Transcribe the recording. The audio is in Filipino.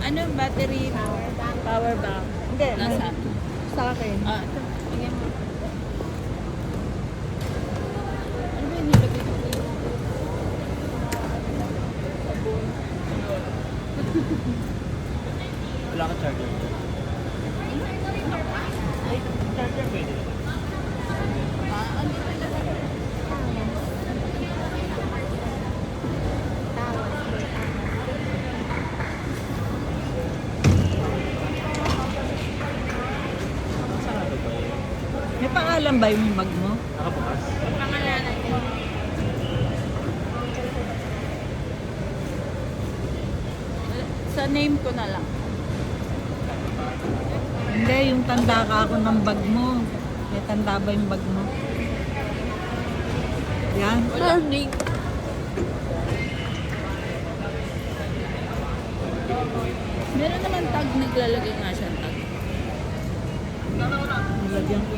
Ano yung battery? Power bank. Hindi. Nasa? Sa akin. Ah, ito. Tingnan mo. Ano ba yung nilagay ko? Sabon. Wala ka charger. Ay, charger pwede. Ano Saan ka ba? May pangalan ba yung bag mo? Nakabukas? pangalanan ko? Sa name ko na lang. Hindi, yung tanda ka ako ng bag mo. May tanda ba yung bag mo? Yan. Wala name. Meron naman tag, naglalagay nga siya ng tag. Nilagyan ko